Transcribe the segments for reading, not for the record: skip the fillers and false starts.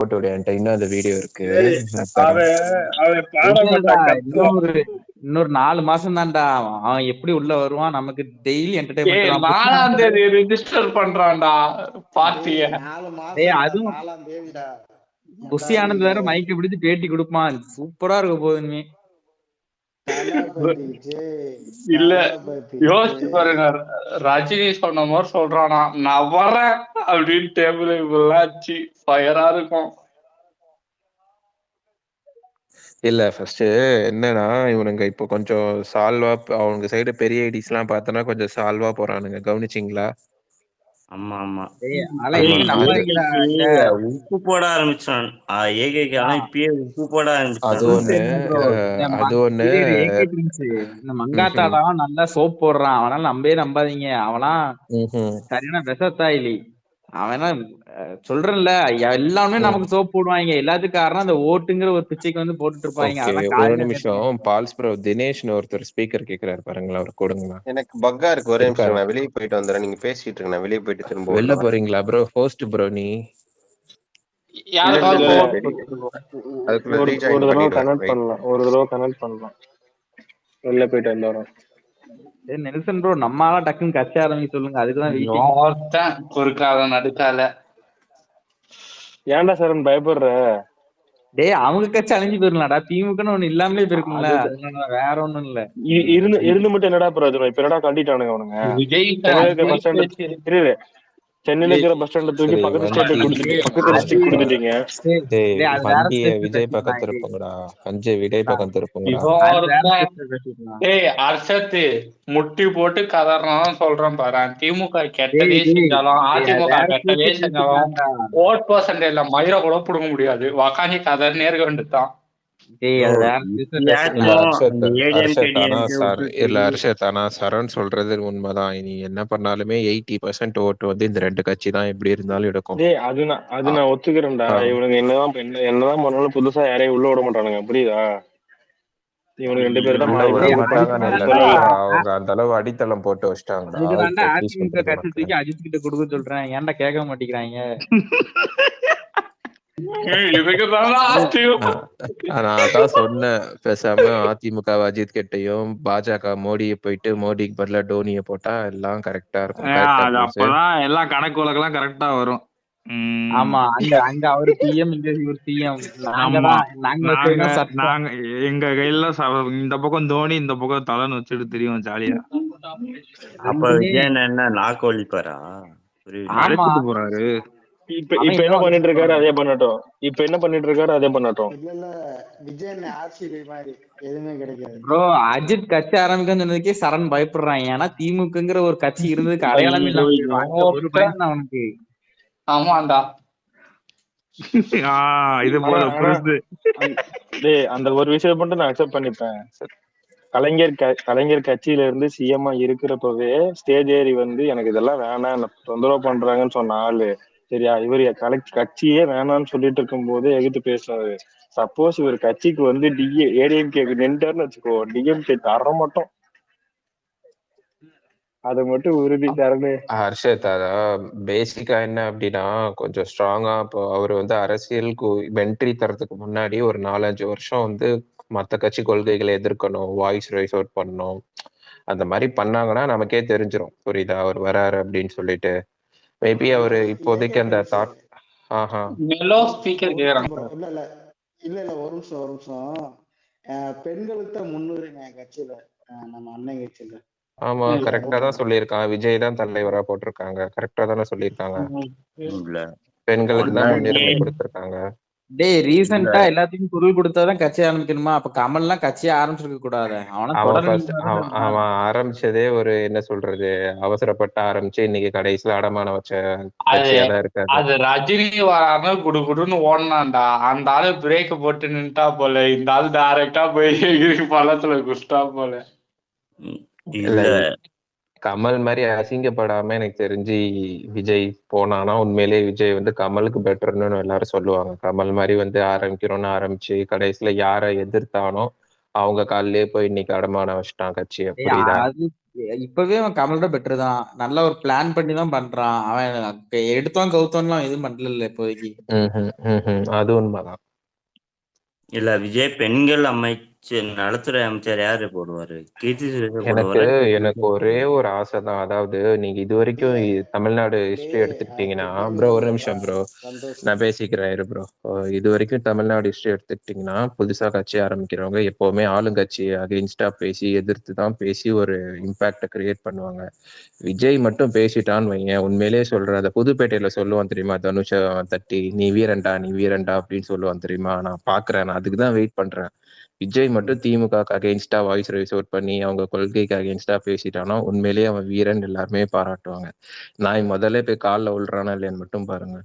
போட்டு என்கிட்ட இன்னும் அந்த வீடியோ இருக்கு. ஏய், நான் தரேன். அவன் பாட இல்லடா, மாட்டான் இன்னும் கத்துவான். இன்னொரு 4 மாசம் தான்டா. அவன் எப்படி உள்ள வருவான்? நமக்கு டெய்லி என்டர்டைன்மெண்ட் ஏய் தான். 4ஆம் தேதி ரிஜிஸ்டர் பண்றான்டா பார்ட்டிய. 4 டேய், மாசம் அதுவும் 4ஆம் தேதிடா. புஷி ஆனந்த் வேற மைக்க பிடிச்சு பேட்டி கொடுப்பான். சூப்பரா இருக்க போகுதுன்னு. இல்ல யோசிச்சு பாருங்க, ரஜினி சொன்ன மாதிரி சொல்றானா, நான் வரேன் அப்படின்னு டேபிள் ஆச்சு ஃபயரா இருக்கும். இல்ல ஃபர்ஸ்ட் என்னன்னா இவனுங்க இப்போ கொஞ்சம் சால்வா அவங்க சைடு பெரிய ஐடிஸ் எல்லாம் பார்த்தோன்னா கொஞ்சம் சால்வா போறானுங்க. கவனிச்சிங்களா? ஆமா ஆமா. டேய், அதெல்லாம் எதுக்கு அது நம்பாதீங்கடா. இந்த உப்பு போட ஆரம்பிச்சான். ஏகேக்கான இப்பயே உப்பு போட அது ஆரம்பிச்சான். ஒண்ணு bro, அது ஒண்ணு AK Prince, இந்த மங்காத்தாலாம் நல்லா சோப் போடுறான். அவனால நம்பவே நம்பாதீங்க. அவனாம் சரியான விஷத்தாயிலி. அவனா சொல்றேன்ல, எல்லாமே நமக்கு சோப் போடுவாங்க. எல்லாத்துக்கும் காரணம் அந்த ஓட்டுங்கிற ஒரு பிச்சைக்கு வந்து போட்டுட்டு இருப்பாங்க. ஓகே, அதெல்லாம் ஒரு காலையில நிமிஷம். பால்ஸ் ப்ரோ தினேஷ்னு ஒருத்தர் ஸ்பீக்கர் கேக்குறாரு பாருங்களா, அவர் கொடுங்களா. எனக்கு பக்கா இருக்கு. ஒரே இருக்காரு. நிமிஷம், நான் வெளியே போயிட்டு வந்துடுறேன். நீங்க பேசிட்டு இருங்க, நான் வெளியே போயிட்டு திரும்ப வெளில வருவேன். போறீங்களா ப்ரோ? ஹோஸ்ட் ப்ரோ நீ யாருக்காவது இல்ல, vote அதுக்குள்ள ஒரு ரீஜாயின் தடவை பண்ணிடுவேன். கனெக்ட் பண்ணலாம். ஒரு தடவை கனெக்ட் பண்ணலாம். வெளில போயிட்டு வந்துடுறோம். நெல்சன் ப்ரோ, நம்மளால டக்குன்னு கச்ச ஆரம்பிக்க சொல்லுங்க. அதுக்குதான் வெயிட்டிங். ஒருத்தன் குறுக்கால நடுக்கால. ஏன்டா சரண் பயப்படுற? டேய், அவங்க கட்சி அழிஞ்சு போயிருக்கலாம்டா. திமுகன்னு ஒண்ணு இல்லாமலே போயிருக்கும்ல. அதனால வேற ஒண்ணும் இல்ல. இருந்து மட்டும் என்னடா பிரயோஜனம்? இப்ப என்னடா கண்டிட்டானுங்க அவனுங்க? விஜய் சென்னையில இருக்கிற பஸ் ஸ்டாண்ட் சென்னையில இருக்கிற பஸ் ஸ்டாண்ட தூக்கி சரி, பக்கத்து ஸ்டேட் கொடுத்துட்டு பக்கத்து அது டிஸ்ட்ரிக்ட் கொடுத்துட்டீங்க. டேய், அது வேற வண்டிய ஸ்டேட் விஜய் பக்கம் பேசிக்கலாம். திருப்புங்கடா. விஜய் பக்கம் திருப்புங்கடா. அது வேற ஸ்டேட் பேசிக்கலாம். டேய் அர்ஷத்து முட்டி போட்டு கதறான்னு சொல்றேன் பாரு. திமுக கெட்டதே டேய், செஞ்சாலும் அதிமுக வேற கெட்டதே ஸ்டேட் செஞ்சாலும் பேசிக்கலாம்டா. ஓட் பர்சன்டேஜ்ல மயிரை கூட புடுங்க முடியாது. உக்காந்து கதை நேர்க வேண்டியதுதான். டேய், அது வேற ஸ்டேட் இல்ல பேசிக்கலாம். ஹர்ஷத், ஆனா சரண் சொல்றது உண்மைதான். நீ என்ன பண்ணாலுமே 80% ஓட்டு வந்து இந்த ரெண்டு கட்சி தான் எப்படி இருந்தாலும் எடுக்கும். டேய், அது நான் ஒத்துக்கிறேன்டா. இவனுங்க என்னதான் பண்ணாலும் புதுசா யாரையும் உள்ள விட மாட்டானுங்க, புரியுதா? இவனுக்கு 2 பேர் தான் உள்ள விட மாட்டாங்கன்னு இல்ல, அவங்க அந்த அளவு அடித்தளம் போட்டு வச்சிட்டாங்கடா. அதுக்குதான்டா அதிமுக கட்சி தூக்கி அஜித் கிட்ட கொடுக்க சொல்றேன். ஏன்டா கேட்க மாட்டேங்கிறாங்க? நான் அதான் சொன்னேன், பேசாம அதிமுக அஜித் கிட்டையும் பாஜக மோடியை போயிட்டு மோடிக்கு பதிலா டோனியை போட்டா எல்லாம் கரெக்டா இருக்கும். அப்பதான் எல்லாம் கணக்கு வழக்கெல்லாம் கரெக்டா வரும். ஆமா, அங்க அவரு பிஎம், இங்க இவர் சிஎம். நாங்க எங்க கையில இந்த பக்கம் தோனி, இந்த பக்கம் தலைன்னு வச்சுட்டு தெரியும் ஜாலியா. அப்ப விஜய் என்ன நாக்கு ஒழிப்பாரா? அழைச்சிட்டு போறாரு. இப்ப என்ன பண்ணிட்டு இருக்காரு அதே பண்ணட்டும். இல்ல விஜய் ஆர்சிபி மாதிரி எதுவுமே கிடைக்காது ப்ரோ. அஜித் கட்சி ஆரம்பிக்கன்னு சொன்னதுக்கே சரண் பயப்படுறான். ஏன்னா திமுகங்கிற ஒரு கட்சி இருந்ததுக்கு அடையாளம் இல்லாம ஒரு பயம் அவனுக்கு. ஆமாண்டா. இது போல அந்த ஒரு விஷயம் மட்டும் நான் அக்செப்ட் பண்ணிப்பேன். கலைஞர் கட்சியில இருந்து சிஎம்ஆ இருக்கிறப்பவே ஸ்டேஜ் ஏறி வந்து எனக்கு இதெல்லாம் வேணாம், தொந்தரவு பண்றாங்கன்னு சொன்ன ஆளு சரியா? இவர் கட்சியே வேணாம்னு சொல்லிட்டு இருக்கும் போது எதிர்த்து பேசுறாரு. சப்போஸ் இவர் கட்சிக்கு வந்து ஏடிஎம்கே நின்றாருன்னு வச்சுக்கோ, டிஎம்கே தர மாட்டோம். அது மட்டும் உறுதி தரணும். ஹர்ஷத், அதான் பேசிக்கா என்ன அப்படின்னா கொஞ்சம் ஸ்ட்ராங்கா இப்போ அவர் வந்து அரசியலுக்கு வென்ட்ரி தரத்துக்கு முன்னாடி ஒரு 4-5 வருஷம் வந்து மற்ற கட்சி கொள்கைகளை எதிர்க்கணும், வாய்ஸ் ரைஸ் அவுட் பண்ணணும். அந்த மாதிரி பண்ணாங்கன்னா நமக்கே தெரிஞ்சிடும், புரியுதா, அவர் வராரு அப்படின்னு சொல்லிட்டு. மேபி அவரு இப்போதைக்கு அந்த தாட். இல்ல ஒரு நிமிஷம். பெண்களுக்கு தான் முன்னுரிமை கட்சியில, நம்ம அண்ணன் கட்சியில. ஆமா, கரெக்டா தான் சொல்லியிருக்கான். விஜய் தான் தலைவரா போட்டிருக்காங்க. கரெக்டா தானே சொல்லியிருக்காங்க. பெண்களுக்கு தான் முன்னுரிமை கொடுத்திருக்காங்க. டேய், ரீசெண்டா எல்லாத்துக்கும் குரல் கொடுத்தாதான் கட்சி ஆரம்பிக்கணுமா? அப்ப கமல் எல்லாம் கட்சியை ஆரம்பிச்சிருக்க கூடாது. அவன் ஆரம்பிச்சதே ஒரு என்ன சொல்றது, அவசரப்பட்டு ஆரம்பிச்சு இன்னைக்கு கடைசியில அடமான வச்ச கட்சியாதான் இருக்காது. அது ரஜினி வராம குடுகுடுன்னு ஓடனான்டா. அந்த ஆளு பிரேக் போட்டு நின்ட்டா போல, இந்த ஆள் டைரக்டா போய் பள்ளத்துல குஸ்டா போல. இல்ல, கமல் மாதிரி அசிங்கப்படாம எனக்கு தெரிஞ்சு விஜய் போனானா உண்மையிலேயே விஜய் வந்து கமலுக்கு பெட்டர்னு எல்லாரும் சொல்லுவாங்க. கமல் மாதிரி வந்து ஆரம்பிக்கிறோன்னு ஆரம்பிச்சு கடைசியில யாரை எதிர்த்தானோ அவங்க காலிலேயே போய் இன்னைக்கு அடமான வச்சுட்டான் கட்சியை. புரியுதா? அது இப்பவே அவன் கமலோட பெட்டர் தான். நல்ல ஒரு பிளான் பண்ணி தான் பண்றான். அவன் எடுத்தோம் கவுத்தோம்லாம் எதுவும் பண்ணல இப்போதைக்கு. அது உண்மைதான். இல்ல விஜய் பெண்கள் நலத்துறை அமைச்சர் யாரு போடுவாரு? கீர்த்தி சுரேஷை எனக்கு போடுவாரா? எனக்கு ஒரே ஒரு ஆசை தான். அதாவது நீங்க இது வரைக்கும் தமிழ்நாடு ஹிஸ்டரி எடுத்துக்கிட்டீங்கன்னா ப்ரோ, ஒரு நிமிஷம் ப்ரோ, நான் பேசிக்கிறேன் இரு ப்ரோ. இது வரைக்கும் தமிழ்நாடு ஹிஸ்டரி எடுத்துக்கிட்டீங்கன்னா புதுசா கட்சி ஆரம்பிக்கிறவங்க எப்பவுமே ஆளுங்கட்சி அகெயின்ஸ்டா பேசி எதிர்த்து தான் பேசி ஒரு இம்பாக்ட கிரியேட் பண்ணுவாங்க. விஜய் மட்டும் பேசிட்டான்னு வைங்க, உண்மையிலேயே சொல்றேன், அந்த புதுப்பேட்டையில சொல்லுவான் தெரியுமா, தனுஷ தட்டி நீ வீரன்டா நீ வீரன்டா அப்படின்னு சொல்லுவான் தெரியுமா. நான் பாக்குறேன், நான் அதுக்கு தான் வெயிட் பண்றேன். விஜய் மட்டும் திமுக அகெயின்ஸ்டா வாய்ஸ் ரைஸ் அவுட் பண்ணி அவங்க கொள்கைக்கு அகெயின்ஸ்டா பேசிட்டானோ உண்மையிலேயே அவன் வீரன் எல்லாருமே பாராட்டுவாங்க. நான் முதல்ல போய் காலில் விழுறானா இல்லையான்னு மட்டும் பாருங்க.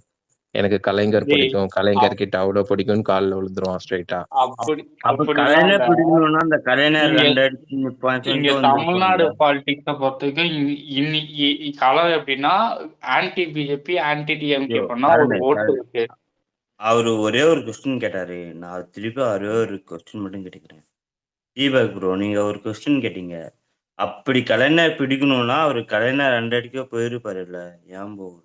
எனக்கு கலைஞர் பிடிக்கும், கலைஞர் கிட்ட அவ்வளவு பிடிக்கும்னு காலில் விழுந்துருவான் ஸ்ட்ரைட்டா. கலைஞர் பிடிக்கணும்னா அந்த கலைஞர் இங்க தமிழ்நாடு பாலிடிக்ஸ பொறுத்த வரைக்கும் இன்னைக்கு காலம் எப்படின்னா ஆன்டி பிஜேபி ஆன்டி டிஎம்கே பண்ணா ஒரு ஓட்டு இருக்கு. அவரு ஒரே ஒரு கொஸ்டின் கேட்டாரு, நான் திருப்பி ஒரே ஒரு கொஸ்டின் மட்டும் கேட்டுக்கிறேன். தீபக் ப்ரோ, நீங்க ஒரு கொஸ்டின் கேட்டீங்க, அப்படி கலைஞர் பிடிக்கணும்னா அவரு கலைஞர் 2 அடிக்கோ போயிருப்பாரு இல்ல, ஏன் போகல?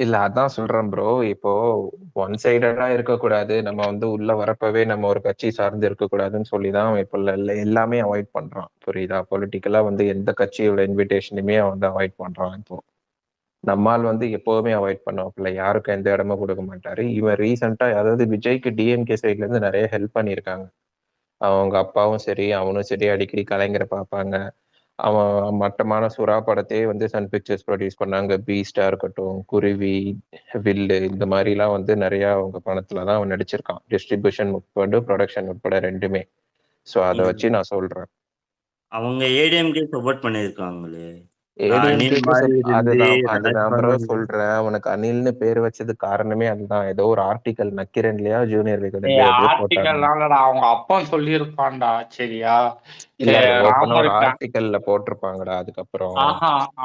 இல்ல அதான் சொல்றேன் ப்ரோ, இப்போ ஒன் சைடடா இருக்கக்கூடாது, நம்ம வந்து உள்ள வரப்பவே நம்ம ஒரு கட்சி சார்ந்து இருக்கக்கூடாதுன்னு சொல்லிதான் இப்ப எல்லாமே அவாய்ட் பண்றான். புரியுதா? பொலிட்டிக்கலா வந்து எந்த கட்சியோட இன்விடேஷனுமே வந்து அவாய்ட் பண்றான். இப்போ நம்மால் வந்து எப்போவுமே அவாய்ட் பண்ணுவாப்புல, யாருக்கும் எந்த இடமும் கொடுக்க மாட்டாரு. இவன் ரீசெண்டா அதாவது விஜய்க்கு டிஎம்கே சைட்ல இருந்து நிறைய ஹெல்ப் பண்ணியிருக்காங்க. அவங்க அப்பாவும் சரி அவனும் சரி அடிக்கடி கலைஞரை பார்ப்பாங்க. அவன் மட்டமான சுறா படத்தையே வந்து சன் பிக்சர்ஸ் ப்ரொடியூஸ் பண்ணாங்க. பீஸ்டா இருக்கட்டும், குருவி, வில்லு, இந்த மாதிரிலாம் வந்து நிறைய அவங்க பணத்துலதான் அவன் நடிச்சிருக்கான். டிஸ்ட்ரிபியூஷன் உட்பட ப்ரொடக்ஷன் உட்பட ரெண்டுமே. ஸோ அதை வச்சு நான் சொல்றேன். அவங்க ஏடிஎம்கே சப்போர்ட் பண்ணிருக்காங்களே. அதுதான் ப்ரோ சொல்றேன், உனக்கு அனில்னு பேர் வச்சது காரணமே அதுதான். ஏதோ ஒரு ஆர்டிக்கல் நக்கிரன்லயா ஜூனியர் ஆர்டிக்கல்னாலடா அவங்க அப்பா சொல்லியிருப்பான்டா. சரியா? ஒரு ஆர்டிக்கல்ல போட்டிருப்பாங்கடா. அதுக்கப்புறம்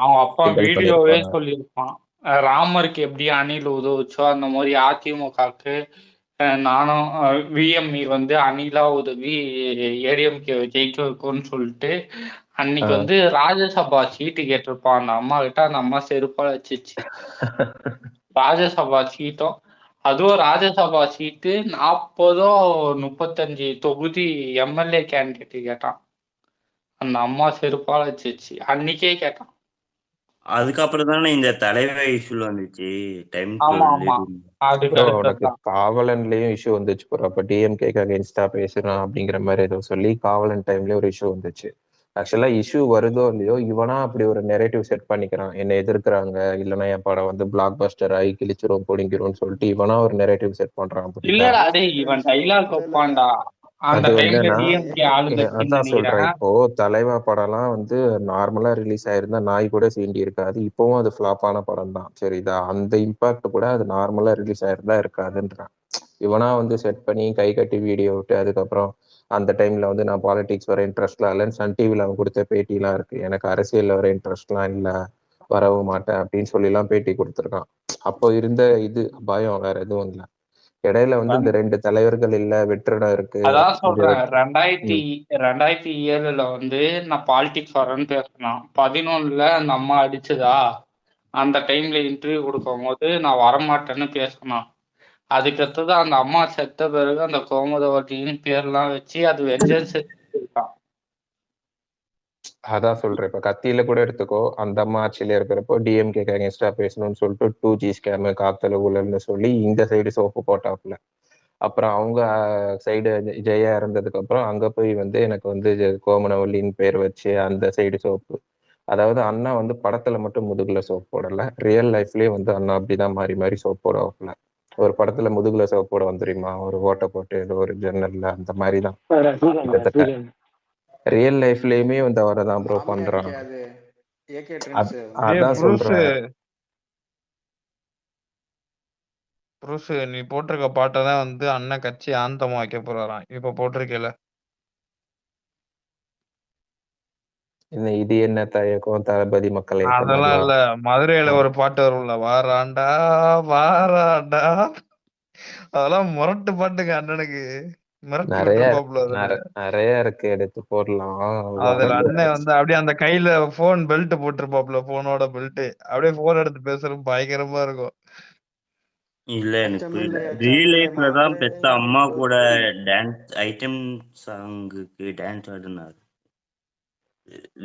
அவங்க அப்பா வீடியோவே சொல்லியிருப்பான், ராமருக்கு எப்படி அணில் உதவுச்சோ அந்த மாதிரி அதிமுகக்கு நானும் விஎம்இ வந்து அணிலா உதவி ஏடிஎம்கே ஜெயிக்க வைக்கும்னு சொல்லிட்டு அன்னைக்கு வந்து ராஜ்யசபா சீட்டு கேட்டிருப்பான் அந்த அம்மா கிட்ட. அந்த அம்மா செருப்பால வச்சிச்சு. ராஜ்யசபா சீட்டும், அதுவும் ராஜ்யசபா சீட்டு 40 தொகுதி எம்எல்ஏ கேண்டிடேட் கேட்டான். அந்த அம்மா செருப்பால வச்சிச்சு, அன்னைக்கே கேட்டான். அதுக்கப்புறம் தானே இந்த தலைவர் இஷ்யூ வந்துச்சு. காவலன்லயும் இஷ்யூ வந்துச்சு ப்ரோ. அப்ப டிஎம்கேக்கு அகைன்ஸ்டா பேசுறான் அப்படிங்கிற மாதிரி ஏதோ சொல்லி காவலன் டைம்ல ஒரு இஷ்யூ வந்துச்சு. ஆக்சுவலா இஷ்யூ வருதோ இல்லையோ, இவனா அப்படி ஒரு நெரேட்டிவ் செட் பண்ணிக்கிறான், என்னை எதிர்க்கிறாங்க இல்லைன்னா என் படம் வந்து பிளாக் பஸ்டர் ஆகி கிழிச்சிரும் பொடிங்கிரும்னு சொல்லிட்டு இவனா ஒரு நெரேட்டிவ் செட் பண்றான். அது வந்து அதான் சொல்றேன், இப்போ தலைவா படம்லாம் வந்து நார்மலா ரிலீஸ் ஆயிருந்தா நாய் கூட சீண்டி இருக்காது. இப்பவும் அது ஃபிளாப் ஆன படம் தான். சரிதா? அந்த இம்பாக்ட் கூட அது நார்மலா ரிலீஸ் ஆயிருந்தா இருக்காதுன்றான். இவனா வந்து செட் பண்ணி கை கட்டி வீடியோ விட்டு அதுக்கப்புறம் அந்த டைம்ல வந்து நான் பாலிடிக்ஸ் வர இன்ட்ரெஸ்ட்லாம் இல்லைன்னு சன் டிவில அவன் கொடுத்த பேட்டிலாம் இருக்கு. எனக்கு அரசியல்ல வர இன்ட்ரெஸ்ட்லாம் இல்லை, வரவும் மாட்டேன் அப்படின்னு சொல்லி எல்லாம் பேட்டி கொடுத்துருக்கான். அப்போ இருந்த இது பயம் வேற எதுவும் இல்லை. இடையில வந்து இந்த 2 தலைவர்கள் இல்ல, வெற்றிடம் இருக்கு. அதான் சொல்றேன், 2007 வந்து நான் பாலிடிக்ஸ் வரேன்னு பேசினான். 2011 அந்த அம்மா அடிச்சதா, அந்த டைம்ல இன்டர்வியூ கொடுக்கும் போது நான் வரமாட்டேன்னு பேசினான். அதுக்கடுத்தது அந்த அம்மா செத்த பிறகு அந்த கோமதவட்டின்னு பேர்லாம் வச்சு அது வெஞ்சன்ஸ் இருக்கான். அதான் சொல்றேன், இப்ப கத்தியில கூட எடுத்துக்கோ, அந்த அம்மா ஆட்சியில இருக்கிறப்போ டிஎம்கே அகேன்ஸ்டா பேசணும்னு சொல்லிட்டு 2G ஸ்கேம் காத்தல ஊழல்னு சொல்லி இந்த சைடு சோப்பு போட்டாப்புல. அப்புறம் அவங்க சைடு ஜெயா இருந்ததுக்கு அப்புறம் அங்க போய் வந்து எனக்கு வந்து கோமனவல்லின்னு பேர் வச்சு அந்த சைடு சோப்பு. அதாவது அண்ணா வந்து படத்துல மட்டும் முதுகுல சோப்பு போடல, ரியல் லைஃப்லயே வந்து அண்ணா அப்படிதான் மாறி மாறி சோப்பு போடுவாப்புல. ஒரு படத்துல முதுகுல சோப்பு போட வந்துருமா, ஒரு ஓட்டை போட்டு ஏதோ ஒரு ஜன்னல்ல, அந்த மாதிரிதான் கிட்டத்தட்ட ரியல் லைஃப்லயுமே வந்து அவரைதான் ப்ரோ பண்றான். அதான் சொல்றேன். நீ போட்டிருக்க பாட்டதான் வந்து அண்ணன் கட்சி ஆந்தமா வைக்க போறாராம். இப்ப போட்டிருக்கல, இது என்ன தயக்கம் தளபதி மக்களை அதெல்லாம் இல்ல. மதுரையில ஒரு பாட்டு வரும்ல, வாராண்டா வாராண்டா, அதெல்லாம் முரட்டு பாட்டுங்க அண்ணனுக்கு. மிரட்டி நிறைய விட்டுருப்பாப்புல அதுல. நிறைய இருக்கு, எடுத்து போடலாம். அதுல அண்ணன் வந்து அப்படியே அந்த கையில போன் பெல்ட் போட்டிருப்பாப்புல, போனோட பெல்ட் அப்படியே போன் எடுத்து பேசுறது பயங்கரமா இருக்கும். இல்ல எனக்கு புரியல. ரியல் லைஃப்ல தான் பெத்த அம்மா கூட டான்ஸ் ஐட்டம் சாங்குக்கு டான்ஸ் ஆடினாரு.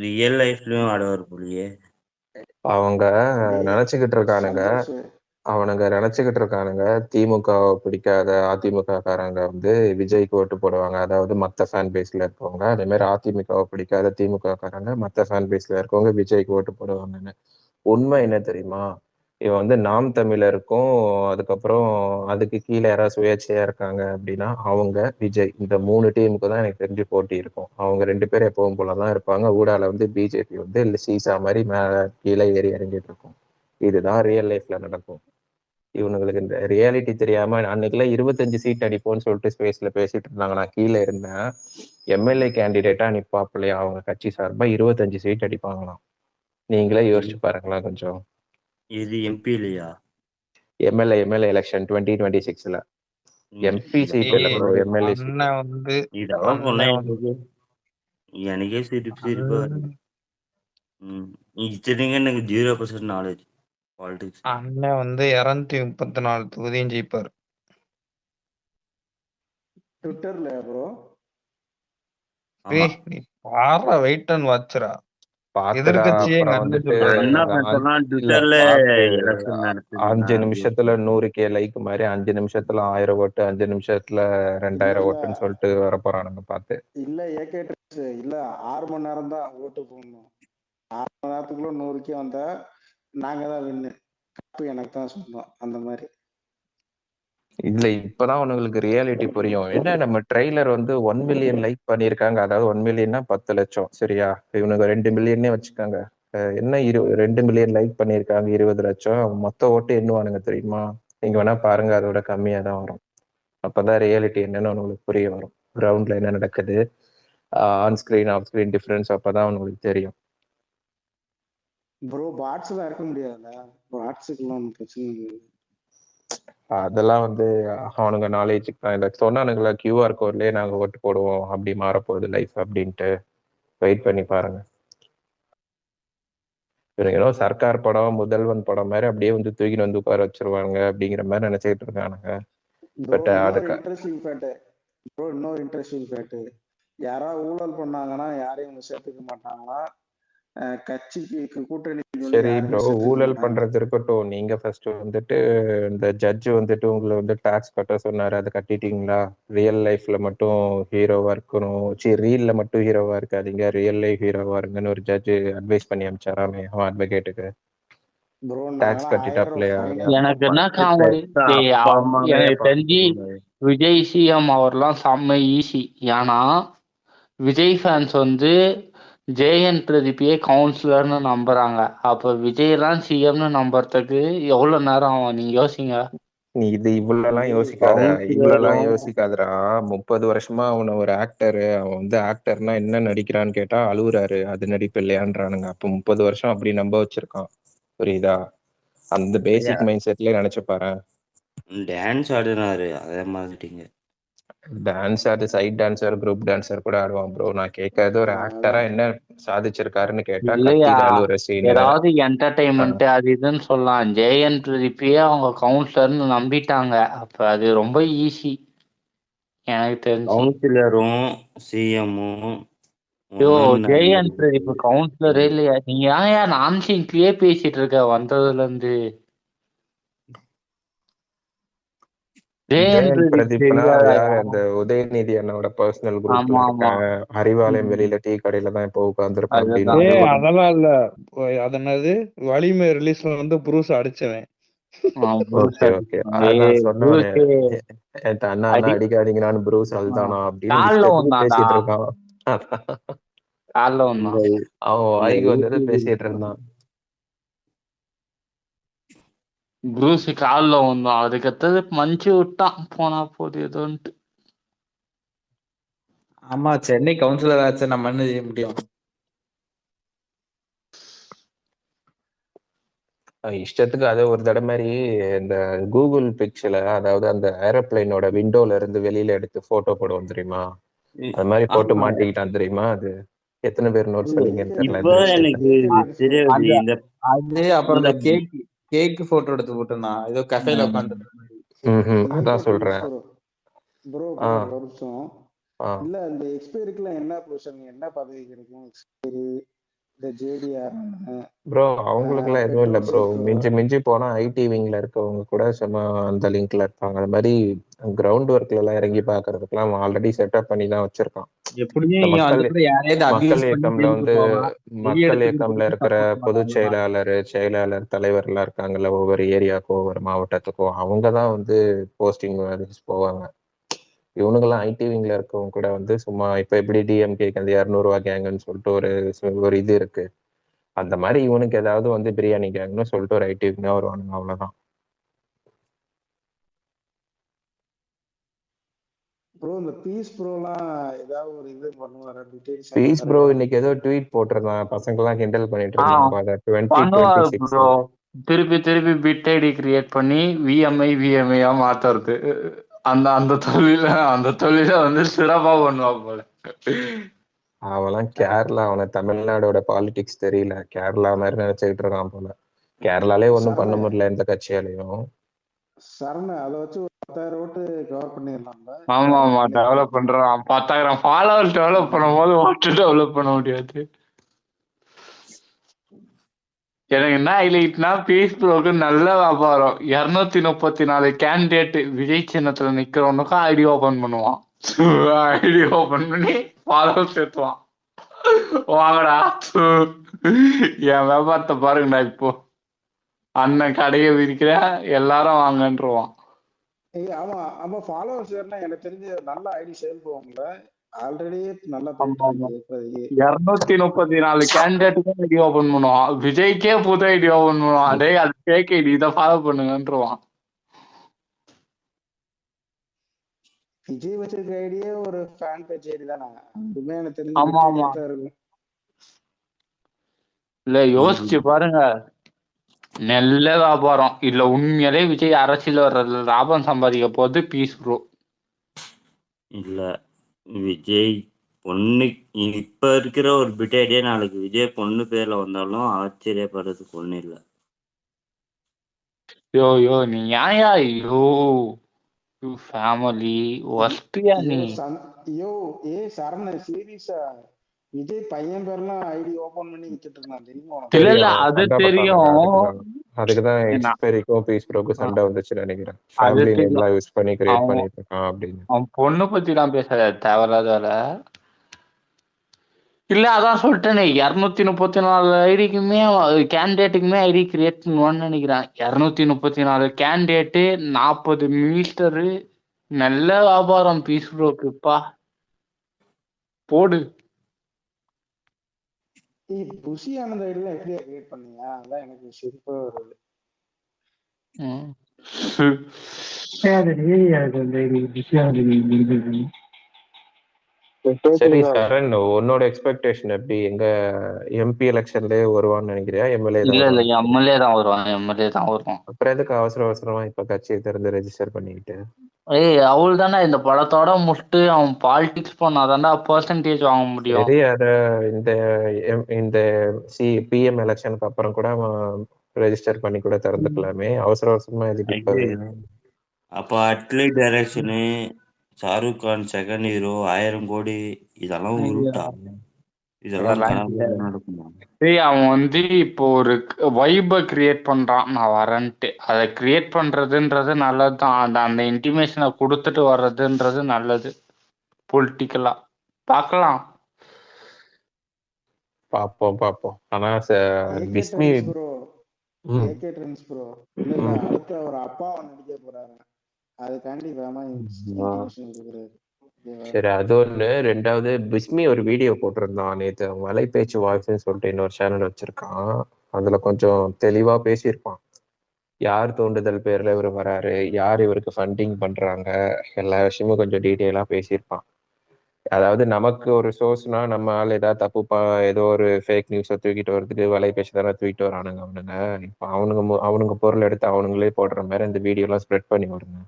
ரியல் லைஃப்லயும் ஆடுவார் போலியே. அவங்க நினைச்சுக்கிட்டு இருக்கானுங்க திமுக பிடிக்காத அதிமுக காரங்க வந்து விஜய்க்கு ஓட்டு போடுவாங்க. அதாவது மத்த ஃபேன் பேஸ்ல இருக்கவங்க. அதே மாதிரி அதிமுக பிடிக்காத திமுக காரங்க மத்த ஃபேன் பேஸ்ல இருக்கவங்க விஜய்க்கு ஓட்டு போடுவாங்கன்னு. உண்மை என்ன தெரியுமா? இவன் வந்து நாம் தமிழருக்கும் அதுக்கப்புறம் அதுக்கு கீழே யாராவது சுயேட்சையா இருக்காங்க அப்படின்னா அவங்க விஜய், இந்த 3 டீமுக்கு தான் எனக்கு தெரிஞ்சு போட்டி இருக்கும். அவங்க 2 பேரும் எப்பவும் போலதான் இருப்பாங்க. ஊடால வந்து பிஜேபி வந்து சீசா மாதிரி மேல கீழே ஏறி இறங்கிட்டு இருக்கும். இதுதான் ரியல் லைஃப்ல நடக்கும். இவனுங்களுக்கு இந்த ரியாலிட்டி தெரியாம அன்னைக்குலாம் 25 சீட் அடிப்போம்னு சொல்லிட்டு ஸ்பேஸ்ல பேசிட்டு இருந்தாங்க. நான் கீழே இருந்தேன். எம்எல்ஏ கேண்டிடேட்டா நிப்பாப்பிள்ளையா அவங்க கட்சி சார்பா 25 சீட் அடிப்பாங்களாம். நீங்களே யோசிச்சு பாருங்களா கொஞ்சம். இது எம்பி இல்லையா? எம்எல்ஏ எலெக்ஷன் 2026ல எம்பி சீட் இல்ல ப்ரோ, எம்எல்ஏ சீட். அண்ணன் வந்து இதெல்லாம் சொன்னா எனக்கே சிரிப்பா இருக்கு. இத்தனைக்கும் எனக்கு 0% நாலேஜ் பாலிடிக்ஸ். அண்ணன் வந்து 234 தொகுதியும் ஜெயிப்பாரு. ட்விட்டர்ல ப்ரோ ஆமா. நீ பாரு வெயிட் அண்ட் வாட்ச்ரா. பாத்துடா. எதிர்க்கட்சியே அப்புறம் நல்லது வந்துட்டு சொல்றாங்க. என்ன இல்ல சொன்னா ட்விட்டர்ல பாத்து எலெக்ஷன் 5 நடத்துதுன்னா நிமிஷத்துல 100K லைக் மாதிரி 5 நிமிஷத்துல 1000 ஓட்டு, 5 நிமிஷத்துல 2000 ஓட்டுன்னு சொல்லிட்டு வர போறானுங்க பாத்து. இல்ல ஏகே இல்ல 6 மணி நேரம் தான் ஓட்டு போடணும். 6 மணி நேரத்துக்குள்ள 100K வந்தா நாங்க தான் வின்னு, கப்பு எனக்கு தான் சொந்தம். அந்த மாதிரி இல்ல இப்பதான் உங்களுக்கு ரியாலிட்டி புரியும். என்ன நம்ம ட்ரெய்லர் வந்து 1 மில்லியன் லைக் பண்ணியிருக்காங்க. அதாவது 1 மில்லியன்னா 10 லட்சம் சரியா? இவனுக்கு 2 மில்லியனே வச்சுக்காங்க. என்ன 2 மில்லியன் லைக் பண்ணியிருக்காங்க, 20 லட்சம். மொத்த ஓட்டு எண்ணுவானுங்க தெரியுமா? நீங்க வேணா பாருங்க, அதோட கம்மியா தான் வரும். அப்பதான் ரியாலிட்டி என்னன்னு உங்களுக்கு புரிய வரும். கிரவுண்ட்ல என்ன நடக்குது, on screen of screen difference அப்பதான் உங்களுக்கு தெரியும். ப்ரோ பாட்ஸ் எல்லாம் இருக்க முடியாதுல்ல, பாட்ஸுக்கெல்லாம் பிரச்சனை இல்லை. அதெல்லாம் வந்து அவனுங்க நாலேஜுக்கு தான். இந்த சொன்னானுங்களா QR கோட்லயே நாங்க ஓட்டு போடுவோம், அப்படி மாறப்போகுது லைஃப் அப்படின்ட்டு. வெயிட் பண்ணி பாருங்க. இவனுங்க ஏதோ சர்க்கார் படம், முதல்வன் படம் மாதிரி அப்படியே வந்து தூக்கிட்டு வந்து உட்கார வச்சிருவாங்க அப்படிங்கிற மாதிரி நினைச்சிட்டு இருக்கானுங்க. பட் இன்னொரு இன்ட்ரெஸ்டிங் ஃபேக்ட், யாராவது ஊழல் பண்ணாங்கன்னா யாரையும் சேர்த்துக்க மாட்டாங்களா கட்சிக்கு, கூட்டணி. சரி ப்ரோ, ஊழல் பண்றது இருக்கட்டும். நீங்க ஃபர்ஸ்ட் வந்துட்டு இந்த ஜட்ஜ் வந்துட்டு உங்களை வந்து டாக்ஸ் கட்ட சொன்னாரு, அதை கட்டிட்டீங்களா? ரியல் லைஃப்ல மட்டும் ஹீரோவா இருக்கணும், ரீல்ல மட்டும் ஹீரோவா இருக்காதீங்க, ரியல் லைஃப் ஹீரோவா இருங்கன்னு ஒரு ஜட்ஜ் அட்வைஸ் பண்ணி அனுப்பிச்சாராமே அவன் அட்வொகேட்டுக்கு. டாக்ஸ் கட்டிட்டாப்லையா? எனக்கு என்ன காமெடி, எனக்கு தெரிஞ்சு விஜய் சிஎம் அவர்லாம் செம்ம ஈஸி. ஏன்னா விஜய் ஃபேன்ஸ் வந்து ஜேஎன் பிரதீப்பையே கவுன்சிலர்னு நம்புறாங்க. அப்ப விஜய்லாம் சிஎம்னு நம்புறதுக்கு எவ்வளவு நேரம் ஆகும் நீங்க யோசிங்க. நீ இது இவ்வளவுலாம் யோசிக்காதடா. 30 வருஷமா அவனை ஒரு ஆக்டரு, அவன் வந்து ஆக்டர்னா என்ன நடிக்கிறான்னு கேட்டா அழுவுறாரு, அது நடிப்பு இல்லையான்றானுங்க. அப்ப 30 வருஷம் அப்படி நம்ப வச்சிருக்கான், புரியுதா? அந்த பேசிக் மைண்ட் செட்லயே நினைச்சு பாரு. டான்ஸ் ஆடுனாரு, அதே மாதிரிங்க. டான்ஸ் ஆடு, சைட் டான்சர், குரூப் டான்சர் கூட ஆடுவான் ப்ரோ. நான் கேட்கறது ஒரு ஆக்டரா என்ன சாதிச்சிருக்காருன்னு கேட்டா இல்லையா, கத்திட்டு அழுவுற சீனு. ஏதாவது என்டர்டைன்மெண்ட் அது இதுன்னு சொல்லலாம். ஜேஎன் பிரதீப்பையே அவங்க கவுன்சிலர்னு நம்பிட்டாங்க. அப்ப அது ரொம்ப ஈஸி எனக்கு தெரிஞ்சு. கவுன்சிலரும் சிஎம்மும் ஜேஎன் பிரதீப் கவுன்சிலரே இல்லையா? நீங்க ஏன் நான்சிங்லயே பேசிட்டு இருக்க வந்ததுல இருந்து? ஜெயன் பிரதீப்னா யாரு? அந்த உதயநிதி அண்ணோட பர்சனல் குரூப்ல இருக்கேன், அறிவாலயம் வெளியில டீ கடையில தான் இப்போ உட்கார்ந்துருப்பேன் அப்படின்னு. அதெல்லாம் இல்ல, அது என்னது வலிமை ரிலீஸ்ல வந்து புரூஸ் அடிச்சவன். ஓகே ஓகே, அதான் சொன்னவனே அண்ணா அண்ணா அடிக்காதீங்க, நான் ப்ரூஸ் அல்தானா அப்படின்னு பேசிட்டு இருக்கான். அவன் வாய்க்கு வந்தது பேசிட்டு இருந்தான். ப்ரூஸ் காலில் வந்தான், அதுக்கடுத்தது மஞ்சு விட்டான், போனா போது ஏதோன்ட்டு. ஆமா, சென்னை கவுன்சிலர் ஆச்சு, நம்ம என்ன செய்ய முடியும்? இஷ்டத்துக்கு அதை ஒரு தடவை மாதிரி இந்த கூகுள் பிக்சல, அதாவது அந்த ஏரோப்ளைனோட விண்டோல இருந்து வெளியில எடுத்து போட்டோ போடுவோம் தெரியுமா, அது மாதிரி போட்டு மாட்டிக்கிட்டான் தெரியுமா. அது எத்தனை பேர் நோட் பண்ணீங்கன்னு தெரியல இப்போ இந்த எனக்கு விஷயத்த. தெரியாது அந்த இந்த அது அப்புறம் இந்த கேக் போட்டோ எடுத்து போட்டுருந்தான் ஏதோ கஃபேல உட்காந்து. அதான் சொல்றேன். ப்ரோ ஆ ஒரு நிமிஷம். ஆ இல்ல இந்த எக்ஸ்பைரிக்குலாம் என்ன பொசிஷன், என்ன பதவி கிடைக்கும்? எக்ஸ்பைரி, இந்த ஜேடிஆர், ப்ரோ அவங்களுக்குலாம் எதுவும் இல்லை ப்ரோ. பெட்ரோல் மிஞ்சி சேஃப், மிஞ்சி போனா ஐடி விங்ல இருக்கவங்க கூட சும்மா அந்த லிங்க்ல இருப்பாங்க. அது மாதிரி கிரவுண்ட் ஒர்க்ல எல்லாம் இறங்கி பாக்குறதுக்குலாம் ஆல்ரெடி செட்டப் பண்ணி தான் வச்சிருக்கான். எப்படியும் இந்த இங்க மக்கள் வந்து கூட யாரையாவது மக்கள் அபியூஸ் பண்ணி இயக்கம்ல ஜெயிலுக்கு வந்து போவான். வெளிய மக்கள் எடுத்து இயக்கம்ல கொடுக்கறதுக்கு இருக்கிற சப்போர்ட் பொதுச் பண்ணுவாங்க. செயலாளர் தலைவர்லாம் இருக்காங்கல்ல, ஒவ்வொரு ஏரியாவுக்கும் ஒவ்வொரு மாவட்டத்துக்கும் அவங்க தான் வந்து போஸ்டிங் போவாங்க. இவனுங்கெல்லாம் ஐடி விங்ல இருக்கவங்க கூட வந்து சும்மா இப்ப எப்படி டிஎம்கேக்கு அந்த 200 கேங்குன்னு சொல்லிட்டு ஒரு இது இருக்கு, அந்த மாதிரி இவனுக்கு ஏதாவது வந்து பிரியாணி கேங்னு சொல்லிட்டு ஒரு ஐடி விங்கா வருவானுங்க, அவ்வளவுதான். ப்ரோ இந்த பீஸ் ப்ரோலாம் ஏதாவது ஒரு இது பண்ணுவாரா? டீடைல்ஸ் பீஸ் ப்ரோ இன்னைக்கு ஏதோ ட்வீட் போட்டிருந்தான், பசங்க எல்லாம் கிண்டல் பண்ணிட்டு இருந்தாங்க. பண்ணுவார் ப்ரோ. 2026 திருப்பி பிட் ஐடி கிரியேட் பண்ணி விஎம்ஐயா மாத்துறது. அந்த தொழில வந்து சிறப்பா பண்ணுவா போல. அவெல்லாம் கேரளா, அவனுக்கு தமிழ்நாடோட பாலிடிக்ஸ் தெரியல, கேரளா மாதிரி நினைச்சுக்கிட்டு இருக்கான் போல. கேரளாலே ஒண்ணும் பண்ண முடியல எந்த கட்சியாலையும். சரண அதை வச்சு ஒரு 10,000 ஓட்டு கவர் பண்ணிடலாம்ல. ஆமா டெவலப் பண்றான். 10,000 ஃபாலோவர்ஸ் டெவலப் பண்ணும் போது ஓட்டு டெவலப் பண்ண முடியாது. எனக்கு என்ன ஹைலைட்னா பீஸ் ப்ரோக்கு நல்ல வியாபாரம். 234 கேண்டிடேட் விஜய் சின்னத்துல நிக்கிறவனுக்கும் ஐடி ஓபன் பண்ணுவான். ஐடி ஓபன் பண்ணி ஃபாலோவர்ஸ் சேர்த்துவான். வாங்கடா என் வியாபாரத்தை பாருங்கடா, இப்போ அண்ணன் கடையை விரிக்கிற எல்லாரும் வாங்கன்றுவான். ஆமா ஆமா ஃபாலோவர்ஸ் ஏறினா எனக்கு தெரிஞ்சு நல்ல ஐடி சேல் போவாங்கல்ல. ஆல்ரெடி நல்லா போயிட்டு இருக்கு இப்போதைக்கு. 234 கேண்டிடேட்டுக்கும் ஐடி ஓபன் பண்ணுவான். விஜய்க்கே புது ஐடி ஓபன் பண்ணுவான். டேய் அது ஃபேக் ஐடி, இதை ஃபாலோ பண்ணுங்கன்றுவான். விஜய் வச்சிருக்க ஐடியே ஒரு ஃபேன் பேஜ் ஐடி தானே, அதுமே எனக்கு தெரிஞ்சு ஆமா ஐடியா தான் இருக்கும். இல்ல யோசிச்சு பாருங்க, நல்ல வியாபாரம். இல்ல உண்மையிலே விஜய் அரசியல் வர்றதுல லாபம் சம்பாதிக்க போது பீஸ் ப்ரோ. இல்ல விஜய் பொண்ணு இப்ப இருக்கிற ஒரு பிட் ஐடியா நாளைக்கு விஜய் பொண்ணு பேர்ல வந்தாலும் ஆச்சரியப்படுறதுக்கு ஒண்ணு இல்ல. யோ நீ ஏயா ஃபேமிலி ஒஸ்டியா நீ. சரண சீரியஸா விஜய் பையன் பேர்லாம் ஐடி ஓபன் பண்ணி வித்துட்டு இருந்தான் தெரியுமா? இல்ல அது தெரியும். அதுக்குதான் எக்ஸ்பெரிக்கும் பீஸ் ப்ரோக்கும் சண்டை வந்துச்சு நினைக்கிறேன். ஃபேமிலி நேம்லாம் யூஸ் பண்ணி கிரியேட் பண்ணிட்டு இருக்கான் அப்படின்னு. அவன் பொண்ணு பத்தி தான் பேசாத, தேவையில்லாத. இல்ல அதான் சொல்லிட்டேனே, 234 ஐடிக்குமே கேண்டிடேட்டுக்குமே ஐடி கிரியேட் பண்ணுவான்னு நினைக்கிறேன். 234 கேண்டிடேட்டு 40 மீட்டரு. நல்ல வியாபாரம் பீஸ் ப்ரோக்குப்பா. போடு. புஷி ஆனந்த ஐடிலாம் எப்படியா கிரியேட் பண்ணீங்க? அதான் எனக்கு சிரிப்பா வருது. சரி சரண், உன்னோட எக்ஸ்பெக்டேஷன் எப்படி? எங்க எம்பி எலெக்ஷன்லயே வருவான்னு நினைக்கிறியா? எம்எல்ஏ இல்ல எம்எல்ஏ தான் வருவான். அப்புறம் எதுக்கு அவசரமா இப்ப கட்சியை திறந்து ரெஜிஸ்டர் பண்ணிக்கிட்டு? அவள் தானே இந்த படத்தோட முடிச்சுட்டு அவன் பாலிடிக்ஸ் பண்ணாதான்டா பெர்சன்டேஜ் வாங்க முடியும். சரி, அத இந்த பிஎம் எலெக்ஷனுக்கு அப்புறம் கூட ரெஜிஸ்டர் பண்ணி கூட திறந்துக்கலாமே, அவசரமா எதுக்கு? அப்ப Atlee direction, Shahrukh Khan second hero, 1000 கோடி, இதெல்லாம் உருட்டா? இதெல்லாம் நடக்குமா? அவன் வந்து இப்போ ஒரு வைபை கிரியேட் பண்றான், நான் வரேன்ட்டு. அதை கிரியேட் பண்றதுன்றது நல்லதுதான். அந்த இன்டிமேஷனை கொடுத்துட்டு வர்றதுன்றது நல்லது. பொலிட்டிக்கலா பார்க்கலாம். பாப்போம். ஆனா பிஸ்மி ப்ரோ இல்ல அடுத்த ஒரு அப்பாவை நடிக்க போறாங்க, அதுக்காண்டி இன்டிமேஷன் கொடுக்குறாரு. சரி, அது ஒண்ணு. ரெண்டாவது, பிஸ்மி ஒரு வீடியோ போட்டிருந்தான் நேத்து, மலைப்பேச்சு வாய்ஸ்ன்னு சொல்லிட்டு இன்னொரு சேனல் வச்சிருக்கான். அதுல கொஞ்சம் தெளிவா பேசியிருப்பான். யார் தூண்டுதல் பேர்ல இவர் வராரு, யார் இவருக்கு ஃபண்டிங் பண்றாங்க, எல்லா விஷயமும் கொஞ்சம் டீட்டெயிலா பேசியிருப்பான். அதாவது நமக்கு ஒரு சோர்ஸ்னா நம்ம ஆள் ஏதாவது தப்பு ஏதோ ஒரு ஃபேக் நியூஸை தூக்கிட்டு வரதுக்கு வலைபேசி தானே தூக்கிட்டு வரானுங்க அவனுங்க. இப்போ அவனுங்க பொருள் எடுத்து அவனுங்களே போடுற மாதிரி இந்த வீடியோலாம் ஸ்ப்ரெட் பண்ணி விடுங்க.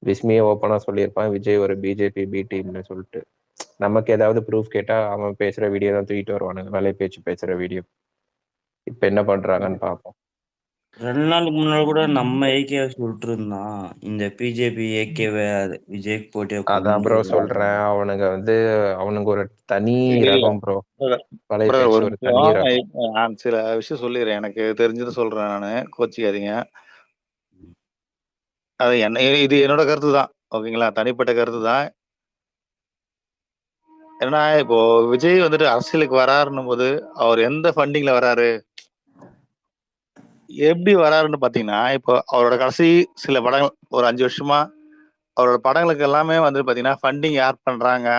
விஸ்மியை ஓப்பனா சொல்லியிருப்பான் விஜய் ஒரு பிஜேபி பி டீம்னு சொல்லிட்டு. நமக்கு ஏதாவது ப்ரூஃப் கேட்டா அவன் பேசுற வீடியோ தான் தூக்கிட்டு வருவானுங்க, வலை பேச்சு பேசுற வீடியோ. இப்ப என்ன பண்றாங்கன்னு பார்ப்போம். 2 நாளுக்கு முன்னாடி கூட நம்ம ஏகே சொல்லிட்டு இருந்தான், இந்த பிஜேபி ஏகேவை விஜய்க்கு போட்டியா அதான் கொண்டு ப்ரோ வருவாங்க. சொல்றேன், அவனுங்க ஒரு தனி இல்ல ரகம் ப்ரோ. brother, வலை brother, பேச்சு ஒரு ஒரு தனி நிமிஷம். ரகம். நான் சில விஷயம் சொல்லிடுறேன். எனக்கு தெரிஞ்சதை சொல்றேன். நானு கோச்சிக்காதீங்க. அது இது என்னோட கருத்து தான். ஓகேங்களா? தனிப்பட்ட கருத்து தான். ஏன்னா இப்போ விஜய் வந்துட்டு அரசியலுக்கு வராருன்னும் போது அவர் எந்த ஃபண்டிங்ல வராரு, எப்படி வராருன்னு பாத்தீங்கன்னா, இப்போ அவரோட கடைசி சில படங்கள் ஒரு 5 வருஷமா அவரோட படங்களுக்கு எல்லாமே வந்து பாத்தீங்கன்னா ஃபண்டிங் யார் பண்றாங்க,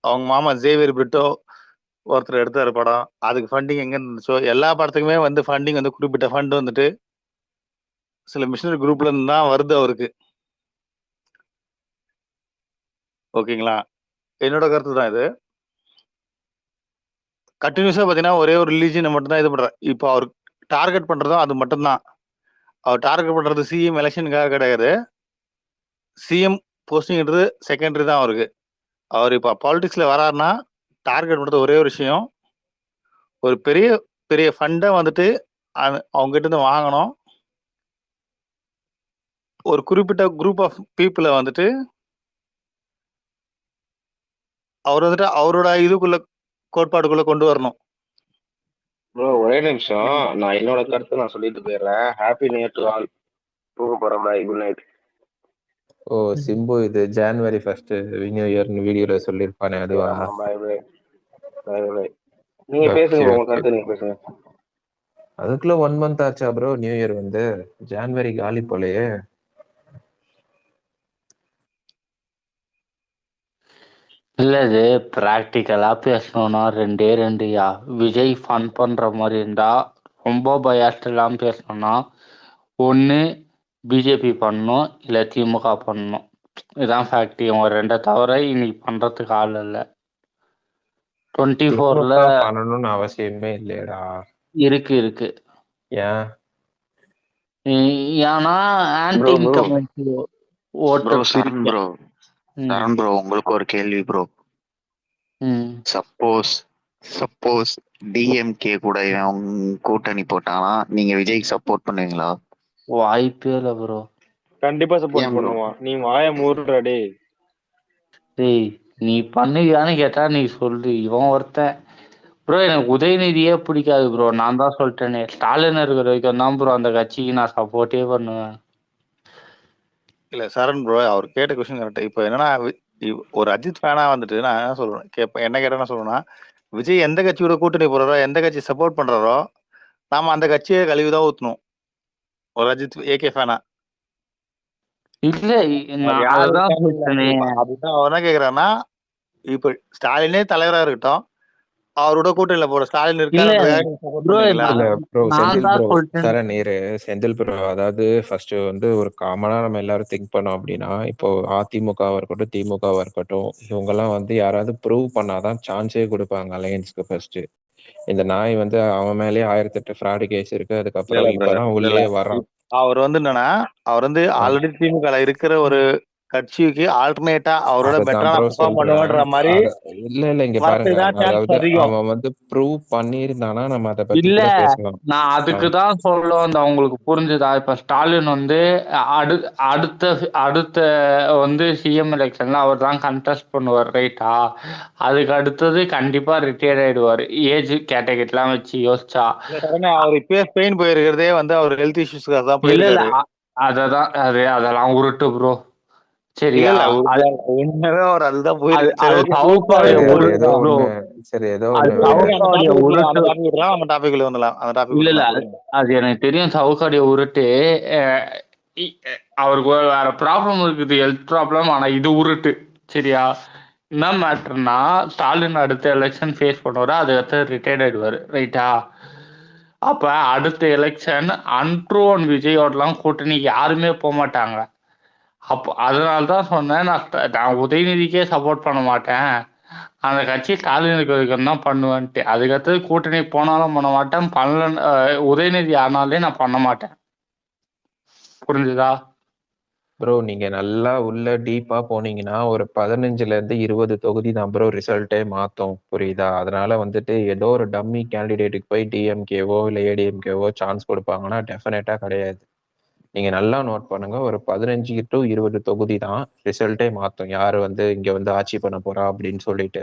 அவங்க மாமா ஜேவியர் பிரிட்டோ ஒருத்தர் எடுத்தாரு படம், அதுக்கு ஃபண்டிங் எங்க இருந்துச்சோ எல்லா படத்துக்குமே வந்து ஃபண்டிங் வந்து குறிப்பிட்ட ஃபண்ட் வந்துட்டு சில மிஷினரி குரூப்ல இருந்து தான் வருது அவருக்கு. ஓகேங்களா? என்னோட கருத்து தான் இது. கண்டினியூஸா பாத்தீங்கன்னா ஒரே ஒரு ரிலீஜனை மட்டும் தான் இது பண்றாரு. இப்போ அவர் டார்கெட் பண்றதும் அது மட்டும் தான். அவர் டார்கெட் பண்றது சிஎம் எலெக்ஷனுக்காக கிடையாது. சிஎம் போஸ்டிங்ன்றது செகண்டரி தான் அவருக்கு. அவர் இப்போ பாலிடிக்ஸ்ல வராருன்னா டார்கெட் பண்றது ஒரே ஒரு விஷயம், ஒரு பெரிய பெரிய ஃபண்டை வந்துட்டு அவங்க கிட்ட இருந்து வாங்கணும். ஒரு குறிப்பிட்ட குரூப் ஆஃப் பீப்புளை வந்துட்டு அவர் வந்துட்டு அவரோட இதுக்குள்ள கோட்பாடுக்குள்ள கொண்டு வரணும். ப்ரோ ஒரே நிமிஷம், நான் என்னோட கருத்து நான் சொல்லிட்டு போயிடுறேன். Happy new year to all. தூங்க போறேன், பாய், குட் நைட். ஓ சிம்பு இது ஜான்வரி 1 நியூ இயர்னு வீடியோல சொல்லியிருப்பானே அதுவா? பாய் பாய் பாய் பாய். நீங்க பேசுங்க bro, உங்க கருத்து நீங்க பேசுங்க. அதுக்குள்ள 1 month ஆச்சா ப்ரோ நியூ இயர் வந்து? ஜான்வரி காலி போலயே. இல்ல இது ப்ராக்டிக்கலா பேசணும்னா 2 விஜய் ஃபன் பண்ற மாதிரி இருந்தா, ரொம்ப பயாஸ்ட் இல்லாம பேசணும்னா, ஒண்ணு பிஜேபி பண்ணணும், இல்ல திமுக பண்ணணும். இதான் ஃபேக்ட். இவங்க 2 தவிர இன்னைக்கு பண்றதுக்கு ஆள் இல்லை. 24ல திமுக பண்ணணும்னு அவசியமே இல்லையடா. இருக்கு. ஏன்? ஏன்னா ஆன்டி இன்கம்பன்சி ஓட்டு சரண் ப்ரோ, உங்களுக்கு ஒரு கேள்வி ப்ரோ. சப்போஸ் டிஎம்கே கூட இவன் கூட்டணி போட்டானா நீங்க விஜய்க்கு சப்போர்ட் பண்ணுவீங்களா? வாய்ப்பே இல்ல ப்ரோ. கண்டிப்பா சப்போர்ட் பண்ணுவான். நீ வாய மூடுறா டேய். டேய் நீ பண்ணுவியான்னு கேட்டா நீ சொல்லு. இவன் ஒருத்தன் ப்ரோ, எனக்கு உதயநிதியே பிடிக்காது ப்ரோ. நான் தான் சொல்லிட்டேனே, ஸ்டாலின் இருக்கிற வரைக்கும் தான் ப்ரோ அந்த கட்சிக்கு நான் சப்போர்ட்டே பண்ணுவேன். இல்ல சரண் ப்ரோ, அவர் கேட்ட கொஸ்டின் கரெக்ட். இப்போ என்னன்னா ஒரு அஜித் ஃபேனா வந்துட்டு நான் என்ன சொல்றேன், என்ன கேட்டா என்ன சொல்றேன்னா, விஜய் எந்த கட்சியோட கூட்டணி போறாரோ, எந்த கட்சி சப்போர்ட் பண்றாரோ, நாம அந்த கட்சியை கழுவிதான் ஊத்தணும். ஒரு அஜித் ஏகே ஃபேனா இல்ல, நான் அதான் சொல்லிட்டேனே. அதுதான் அவர் என்ன கேக்குறாருன்னா, இப்ப ஸ்டாலினே தலைவரா இருக்கட்டும், அவரோட கூட்டணியில போற ஸ்டாலின் செந்தில் ப்ரோ, அதாவது ஃபர்ஸ்ட் வந்து ஒரு காமனா நம்ம எல்லாரும் திங்க் பண்ணோம் அப்படின்னா, இப்போ அதிமுகவா இருக்கட்டும் திமுகவா இருக்கட்டும், இவங்க எல்லாம் வந்து யாராவது ப்ரூவ் பண்ணாதான் சான்ஸே கொடுப்பாங்க அலையன்ஸ்க்கு. ஃபர்ஸ்ட் இந்த நாய் வந்து அவன் மேலேயே 1008 ஃப்ராடு கேஸ் இருக்கு. அதுக்கப்புறம் இப்பதான் உள்ளே வர்றான். அவர் வந்து என்னன்னா, அவர் வந்து ஆல்ரெடி திமுக இருக்கிற ஒரு கட்சிக்கு ஆல்டர்னேட்டா அவரோட பெட்டரா பெர்ஃபார்ம் பண்ணுவன்ற மாதிரி. இல்ல இங்க பாருங்க, அதாவது அவன் வந்து ப்ரூவ் பண்ணிருந்தானா நம்ம அதை பத்தி கூட பேசலாம். நான் அதுக்குதான் சொல்ல வந்தேன். உங்களுக்கு புரிஞ்சுதா? இப்ப ஸ்டாலின் வந்து அடுத்த வந்து சிஎம் எலெக்ஷன்ல அவர் தான் கண்டெஸ்ட் பண்ணுவார், ரைட்டா? அதுக்கு அடுத்தது கண்டிப்பா ரிட்டையர்ட் ஆயிடுவாரு, ஏஜ் கேட்டகரிலாம் வச்சு யோசிச்சா. அவர் இப்பயே ஸ்பெயின் போயிருக்கிறதே வந்து அவர் ஹெல்த் இஷ்யூஸ்க்காக தான் போயிருக்காரு. அதெல்லாம் உருட்டு ப்ரோ, சரியா? உண்மையாவே அவர் அதுதான் அது எனக்கு தெரியும். சவுக்காடிய உருட்டு. அவருக்கு வேற ப்ராப்ளம் இருக்குது, ஹெல்த் ப்ராப்ளம். ஆனா இது உருட்டு, சரியா? என்ன மேட்டர்னா, ஸ்டாலின் அடுத்த எலெக்ஷன் ஃபேஸ் பண்ணுவாரு, அதுக்கடுத்து ரிட்டையர்ட் ஆயிடுவாரு, ரைட்டா? அப்ப அடுத்த எலெக்ஷன் அன்ட்ரோன் விஜயோடலாம் கூட்டணி யாருமே போக மாட்டாங்க. அப்போ அதனாலதான் சொன்னேன், நான் உதயநிதிக்கே சப்போர்ட் பண்ண மாட்டேன், அந்த கட்சி ஸ்டாலினுக்கு வரைக்கும் தான் பண்ணுவேன்ட்டு. அதுக்கடுத்தது கூட்டணி போனாலும் பண்ண மாட்டேன், உதயநிதி ஆனாலே நான் பண்ண மாட்டேன். புரிஞ்சுதா ப்ரோ? நீங்க நல்லா உள்ள டீப்பா போனீங்கன்னா ஒரு 15ல இருந்து 20 தொகுதி தான் ப்ரோ ரிசல்ட்டே மாத்தும். புரியுதா? அதனால வந்துட்டு ஏதோ ஒரு டம்மி கேண்டிடேட்டுக்கு போய் டிஎம்கேவோ இல்லை ஏடிஎம்கேவோ சான்ஸ் கொடுப்பாங்கன்னா டெஃபினட்டா கிடையாது. நீங்க நல்லா நோட் பண்ணுங்க, ஒரு 15 to 20 தொகுதி தான் ரிசல்ட்டே மாத்தும், யாரு வந்து இங்க வந்து ஆட்சி பண்ண போறா அப்படின்னு சொல்லிட்டு.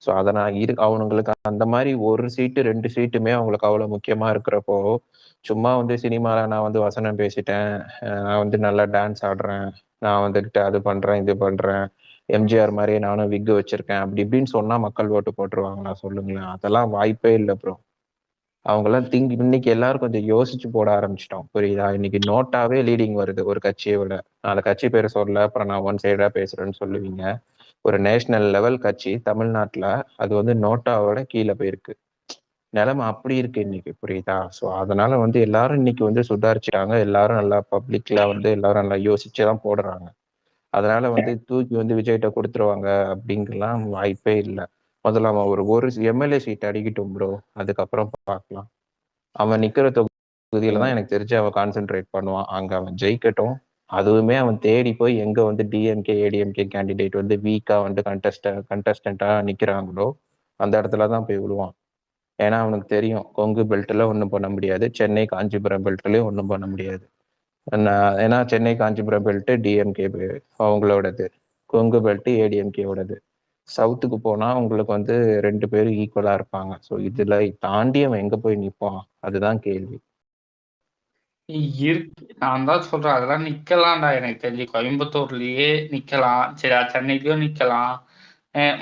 ஸோ அதனால் அவனுங்களுக்கு அந்த மாதிரி ஒரு சீட்டு 2 சீட்டுமே அவங்களுக்கு அவ்வளோ முக்கியமா இருக்கிறப்போ, சும்மா வந்து சினிமாவில் நான் வந்து வசனம் பேசிட்டேன், நான் வந்து நல்லா டான்ஸ் ஆடுறேன், நான் வந்துட்டு அது பண்றேன் இது பண்றேன், எம்ஜிஆர் மாதிரியே நானும் விக்கு வச்சிருக்கேன் அப்படி இப்படின்னு சொன்னா மக்கள் ஓட்டு போட்டுருவாங்களா சொல்லுங்களேன்? அதெல்லாம் வாய்ப்பே இல்லை ப்ரோ. அவங்கெல்லாம் இன்னைக்கு எல்லாரும் கொஞ்சம் யோசிச்சு போட ஆரம்பிச்சிட்டோம். புரியுதா? இன்னைக்கு நோட்டாவே லீடிங் வருது ஒரு கட்சியை விட. நாலு கட்சி பேர் சொல்ல, அப்புறம் நான் ஒன் சைடா பேசுறேன்னு சொல்லுவீங்க. ஒரு நேஷனல் லெவல் கட்சி தமிழ்நாட்டுல அது வந்து நோட்டாவோட கீழே போயிருக்கு. நிலைமை அப்படி இருக்கு இன்னைக்கு. புரியுதா? ஸோ அதனால வந்து எல்லாரும் இன்னைக்கு வந்து சுதாரிச்சுட்டாங்க. எல்லாரும் நல்லா பப்ளிக்ல வந்து எல்லாரும் நல்லா யோசிச்சுதான் போடுறாங்க. அதனால வந்து தூக்கி வந்து விஜய்கிட்ட கொடுத்துருவாங்க அப்படிங்கலாம் வாய்ப்பே இல்லை. முதல்ல அவன் ஒரு எம்எல்ஏ சீட் அடிக்கட்டும் ப்ரோ, அதுக்கப்புறம் பார்க்கலாம். அவன் நிக்கிற தொகுதியில தான் எனக்கு தெரிஞ்சு அவன் கான்சென்ட்ரேட் பண்ணுவான். அங்க அவன் ஜெயிக்கட்டும். அதுவுமே அவன் தேடி போய் எங்க வந்து டிஎம்கே ஏடிஎம்கே கேண்டிடேட் வந்து வீக்கா வந்து கண்டஸ்டண்டா நிக்கிறாங்களோ அந்த இடத்துலதான் போய் விழுவான். ஏன்னா அவனுக்கு தெரியும் கொங்கு பெல்ட்ல ஒன்றும் பண்ண முடியாது, சென்னை காஞ்சிபுரம் பெல்ட்லயும் ஒன்றும் பண்ண முடியாது. ஏன்னா சென்னை காஞ்சிபுரம் பெல்ட் டிஎம்கே அவங்களோடது, கொங்கு பெல்ட் ஏடிஎம்கேவோடது. சவுத்துக்கு போனா உங்களுக்கு வந்து 2 பேரும் ஈக்குவலா இருப்பாங்க. ஸோ இதுல தாண்டி அவன் எங்க போய் நிற்பான், அதுதான் கேள்வி. இருக்கு, நான் தான் சொல்றேன், அதெல்லாம் நிக்கலாம்டா. எனக்கு தெரிஞ்சு கோயம்புத்தூர்லயே நிக்கலாம், சரி சென்னையிலயும் நிக்கலாம்,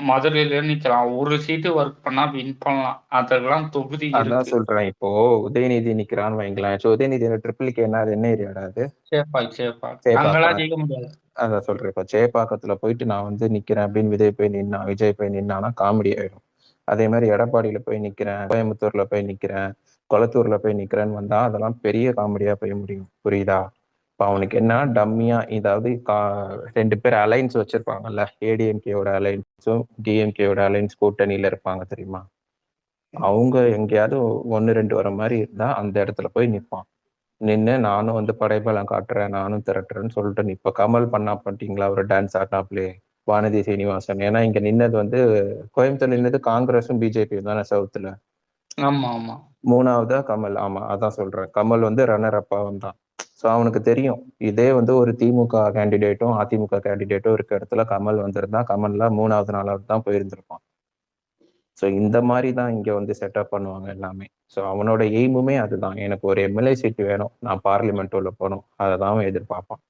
மதுரையிலயும் நிக்கலாம். ஒரு சீட்டு ஒர்க் பண்ணா வின் பண்ணலாம், அதெல்லாம் தொகுதி அதான் இருக்கு. சொல்றேன். இப்போ உதயநிதி நிக்கிறான்னு வைங்களேன். ஸோ உதயநிதி ட்ரிபிள் கேனா அது என்ன ஏரியாடா அது? சேப்பாக்கம். அங்கெல்லாம் ஜெயிக்க முடியாது. அதான் சொல்றேன். இப்போ சேப்பாக்கத்துல போயிட்டு நான் வந்து நிக்கிறேன் அப்படின்னு விஜய் போய் நின்னானா காமெடி ஆயிடும். அதே மாதிரி எடப்பாடியில போய் நிக்கிறேன், கோயம்புத்தூர்ல போய் நிக்கிறேன், கொளத்தூர்ல போய் நிக்கிறேன்னு வந்தா அதெல்லாம் பெரிய காமெடியா போய் முடியும். புரியுதா? இப்போ அவனுக்கு என்ன டம்மியா, இதாவது 2 பேர் அலைன்ஸ் வச்சிருப்பாங்கல்ல, ஏடிஎம்கேயோட அலைன்ஸும் டிஎம்கேயோட அலைன்ஸ் கூட்டணியில இருப்பாங்க தெரியுமா? அவங்க எங்கேயாவது 1-2 வர மாதிரி இருந்தா அந்த இடத்துல போய் நிற்பான். நின்று நானும் வந்து படைபலம் காட்டுறேன், நானும் திரட்டுறேன்னு சொல்லிட்டு இப்ப கமல் பண்ணா பண்ணிட்டீங்களா ஒரு டான்ஸ் ஆடினாப்லே, வானதி சீனிவாசன். ஏன்னா இங்க நின்னது வந்து கோயம்புத்தூர் நின்னது காங்கிரஸும் பிஜேபியும் தானே சவுத்துல. ஆமா ஆமா. 3ஆவதா கமல். ஆமா அதான் சொல்றேன். கமல் வந்து ரன்னர் அப்பா வந்தான். ஸோ அவனுக்கு தெரியும் இதே வந்து ஒரு திமுக கேண்டிடேட்டும் அதிமுக கேண்டிடேட்டும் இருக்க இடத்துல கமல் வந்திருந்தா கமல்ல 3ஆவது 4ஆவது தான் போயிருந்திருப்பான். ஸோ இந்த மாதிரி தான் இங்க வந்து செட்டப் பண்ணுவாங்க எல்லாமே. ஸோ அவனோட எய்முமே அதுதான், எனக்கு ஒரு எம்எல்ஏ சீட் வேணும், நான் பார்லிமெண்ட் உள்ள போகணும், அதை தான் அவன் எதிர்பார்ப்பான்.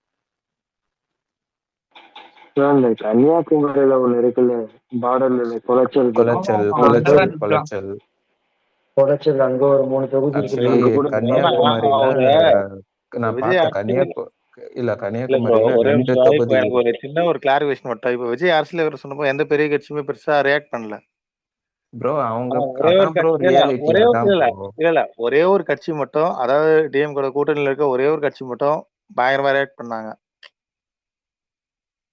கன்னியாகுமரியில ஒண்ணு இருக்குல்ல, பார்டர்ல குளச்சல் குளச்சல் அங்க ஒரு 3 தொகுதி இருக்கு. கன்னியாகுமரியில நான் பார்த்தேன். கன்னியாகுமரியில 2 தொகுதி. எனக்கு ஒரு சின்ன ஒரு கிளாரிஃபிகேஷன் மட்டும். இப்ப விஜய் அரசியல் சொன்னப்போ எந்த பெரிய கட்சியுமே பெருசா ரியாக்ட் பண்ணல ப்ரோ. அவங்க ஒரே ஒரு கட்சி மட்டும், அதாவது டிஎம்கே கூட்டணியில இருக்க ஒரே ஒரு கட்சி மட்டும் பயங்கரமா ரியாக்ட் பண்ணாங்க.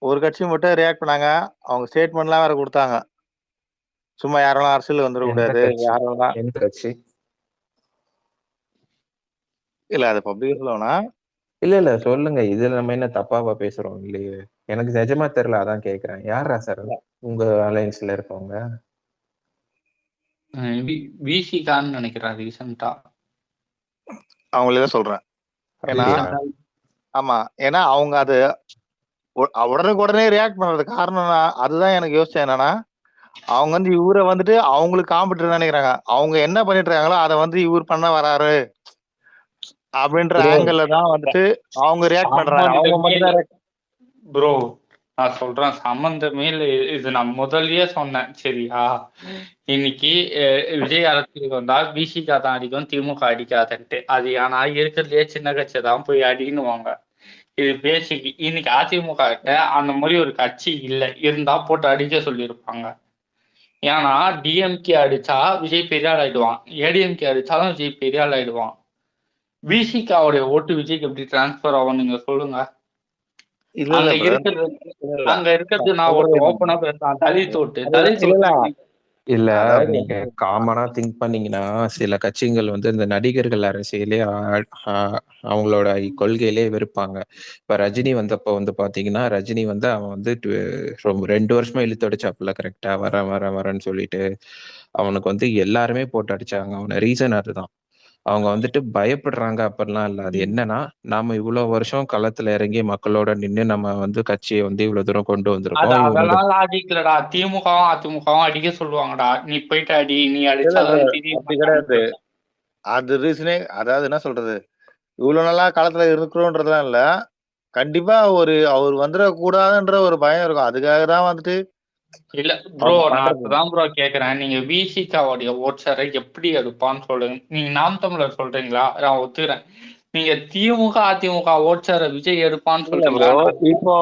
ஒரு கட்சி மட்டும் ரியாக்ட் பண்ணாங்க, அவங்க ஸ்டேட்மெண்ட்லாம் வேற கொடுத்தாங்க. சும்மா யாரெல்லாம் அரசியல் வந்துட கூடாது, யாரெல்லாம் இல்ல அது பப்ளிக் சொல்லணும்னா இல்ல சொல்லுங்க. இதுல நம்ம என்ன தப்பாவா பேசுறோம் இல்லையே? எனக்கு நிஜமா தெரியல, அதான் கேக்குறேன். யாரா சார் உங்க அலைன்ஸ்ல இருக்கவங்க? விசிகான்னு நினைக்கிறேன் ரீசெண்டா. அவங்களே சொல்றேன். ஏன்னா ஆமா, ஏன்னா அவங்க அது உடனே ரியாக்ட் பண்றது காரணம் அதுதான் எனக்கு யோசிச்சேன். என்னன்னா அவங்க வந்து இவரை வந்துட்டு அவங்களுக்கு காம்படிட்டர் நினைக்கிறாங்க. அவங்க என்ன பண்ணிட்டு இருக்காங்களோ அதை வந்து இவர் பண்ண வராரு அப்படின்ற ஆங்கிள் தான் வந்துட்டு அவங்க ரியாக்ட் பண்றாங்க. அவங்க மட்டும் ப்ரோ நான் சொல்றேன், சம்பந்தமே இல்லை. இது நான் முதல்லயே சொன்னேன், சரியா? இன்னைக்கு விஜய் அரசியலுக்கு வந்தா பிசிகா தான் அடிக்கும், திமுக அடிக்காதன்ட்டு. அது ஏன்னா இருக்கிறதுலயே சின்ன கட்சி தான் போய் அடின்னுவாங்க. இது பேசிக்கு இன்னைக்கு அதிமுக அந்த மாதிரி ஒரு கட்சி இல்லை, இருந்தா போட்டு அடிக்க சொல்லியிருப்பாங்க. ஏன்னா டிஎம்கே அடிச்சா விஜய் பெரிய ஆள் ஆயிடுவான், ஏடிஎம்கே அடிச்சாலும் விஜய் பெரிய ஆள் ஆயிடுவான். பிசிகாவுடைய ஓட்டு விஜய்க்கு எப்படி டிரான்ஸ்பர் ஆகும் நீங்க சொல்லுங்க. இல்ல இல்ல அங்க பிரதர். இருக்கிறது இல்ல நான் ஒரு சொல்றது ஓப்பனா பேசலாம். தலித் ஓட்டு இல்ல இல்ல இல்ல அதாவது நீங்க காமனா திங்க் பண்ணீங்கன்னா சில கட்சிகள் வந்து இந்த நடிகர்கள் அரசியலே அவங்களோட கொள்கையிலே வெறுப்பாங்க. இப்ப ரஜினி வந்தப்போ வந்து பாத்தீங்கன்னா ரஜினி வந்து அவன் வந்து ரொம்ப 2 வருஷமா இழுத்து அடிச்சாப்புல கரெக்டா வரேன்னு சொல்லிட்டு அவனுக்கு வந்து எல்லாருமே போட்டு அடிச்சாங்க. அவன ரீசன் அதுதான். அவங்க வந்துட்டு பயப்படுறாங்க அப்படிலாம் இல்ல. அது என்னன்னா நாம இவ்வளவு வருஷம் களத்துல இறங்கி மக்களோட நின்னு நம்ம வந்து கட்சியை வந்து இவ்வளவு தூரம் கொண்டு வந்திருக்கோம். இவங்க அதெல்லாம் லாஜிக் இல்லடா. திமுகவும் அதிமுகவும் அடிக்க சொல்லுவாங்கடா. நீ போயிட்டு அடி, நீ இல்ல அடிச்சாதான் அப்படி கிடையாது. அது ரீசனே அதாவது என்ன சொல்றது, இவ்வளவு நாளா களத்துல இருக்கிறோன்றதுலாம் இல்ல. கண்டிப்பா அவர் வந்துடக்கூடாதுன்ற ஒரு பயம் இருக்கும். அதுக்காக தான் வந்துட்டு இல்ல ப்ரோ, நான் அதுதான் ப்ரோ கேக்குறேன். நீங்க விசிகாவுடைய ஓட்ஸரை எப்படி எடுப்பான்னு சொல்லுங்க. நீங்க நாம் தமிழர் சொல்றீங்களா? நான் ஒத்துக்கிறேன். நீங்க திமுக அதிமுக ஓட்ஸரை விஜய் எடுப்பான்னு சொல்றீங்களா? இப்போ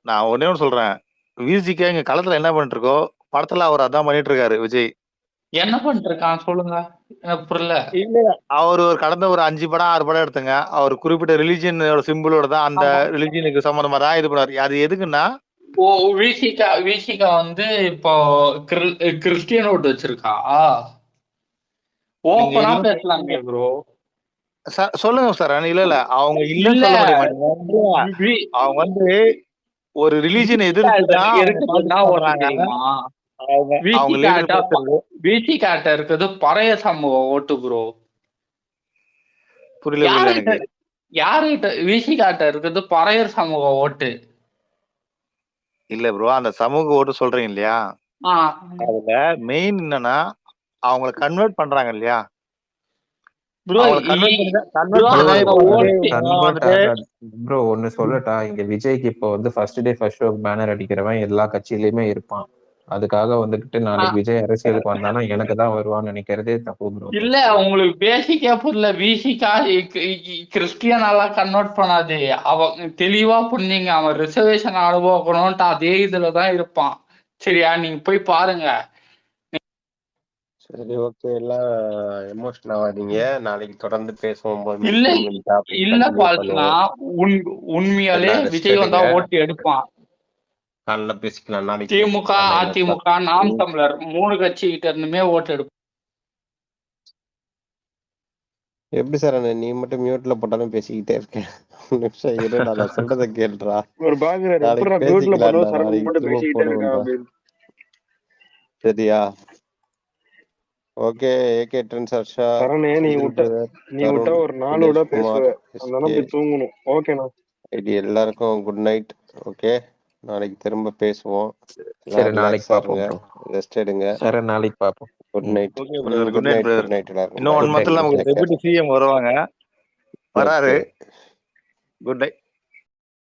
நான் ஒன்னே ஒன்று சொல்றேன். விசிகா இங்க களத்துல என்ன பண்ணிட்டு இருக்கோ படத்துல அவர் அதான் பண்ணிட்டு இருக்காரு விஜய். என்ன பண்ணிட்டு இருக்கான் சொல்லுங்க, எனக்கு புரியல. இல்ல அவர் கடந்த ஒரு 5 படம் 6 படம் எடுத்துங்க. அவர் குறிப்பிட்ட ரிலிஜியனோட சிம்பிளோட தான் அந்த ரிலிஜியனுக்கு சம்பந்தமா தான் இது பண்ணாரு. அது எதுக்குன்னா விசிகா வந்து இப்போ கிறிஸ்டியன் ஓட்டு வச்சிருக்கா. ஓப்பனா பேசலாமே ப்ரோ. சொல்லுங்க சார். இல்ல அவங்க இல்லன்னு சொல்ல முடியுமா? அவங்க வந்து ஒரு ரிலிஜியன் எதிர்த்து தான் விசிகாட்ட இருக்குது பழைய சமூக ஓட்டு ப்ரோ. புரியல. யாருகிட்ட விசிகாட்ட இருக்குது பழைய சமூக ஓட்டு இல்ல ப்ரோ. அந்த சமூக ஓட்டு சொல்றீங்க இல்லையா, அதுல மெயின் என்னன்னா அவங்கள கன்வெர்ட் பண்றாங்க இல்லையா. ப்ரோ ஒன்னு சொல்லட்டா, இங்க விஜய்க்கு இப்போ வந்து first day first show banner அடிக்கிறவன் எல்லா கட்சியிலயுமே இருப்பான். அதுக்காக வந்துட்டு நாளைக்கு விஜய் அரசியலுக்கு வந்தானா எனக்கு தான் வருவான்னு நினைக்கிறதே தப்பு ப்ரோ. இல்ல உங்களுக்கு பேசிக்கா புரியல. விசிகா கிறிஸ்டியனாலாம் கன்வெர்ட் பண்ணாது. அவன் தெளிவா புரிஞ்சுங்க. அவன் ரிசர்வேஷன் அனுபவிக்கணும்ட்டு அதே இதுலதான் இருப்பான். சரியா? நீங்க போய் பாருங்க. சரி ஓகே, எல்லாம் எமோஷன் ஆகாதீங்க. நாளைக்கு தொடர்ந்து பேசுவோம். இல்ல பால்னா உண்மையாலே விஜய் வந்தா ஓட்டு எடுப்பான். காலைல பேசிக்கலாம். நாளைக்கு திமுக அதிமுக நாம் தமிழர் 3 கட்சி கிட்ட இருந்துமே ஓட்டு எடுப்பான். எப்படி சார் நீ மட்டும் மியூட்ல போட்டாலும் பேசிக்கிட்டே இருக்கேன். நிமிஷம் இருடா, நான் சொல்றதை கேள்றா. சரியா? ஓகே. ஏகே ட்ரெண்ட்ஸ் ஹர்ஷா நீ விட்டா ஒரு 4 விட பேசுவேன். அதனால போய் தூங்கணும். ஓகேண்ணா. இது எல்லாருக்கும் குட் நைட். ஓகே, நாளைக்கு திரும்ப பேசுவோம். சரி, நாளைக்கு பாப்போம். ரெஸ்ட் எடுங்க. சரி, நாளைக்கு பாப்போம். Good night. குட் நைட் எல்லாருக்கும். இன்னும் 1 மந்த்ல நமக்கு டெபுட்டி சிஎம் வருவாங்க. வராரு. Good night.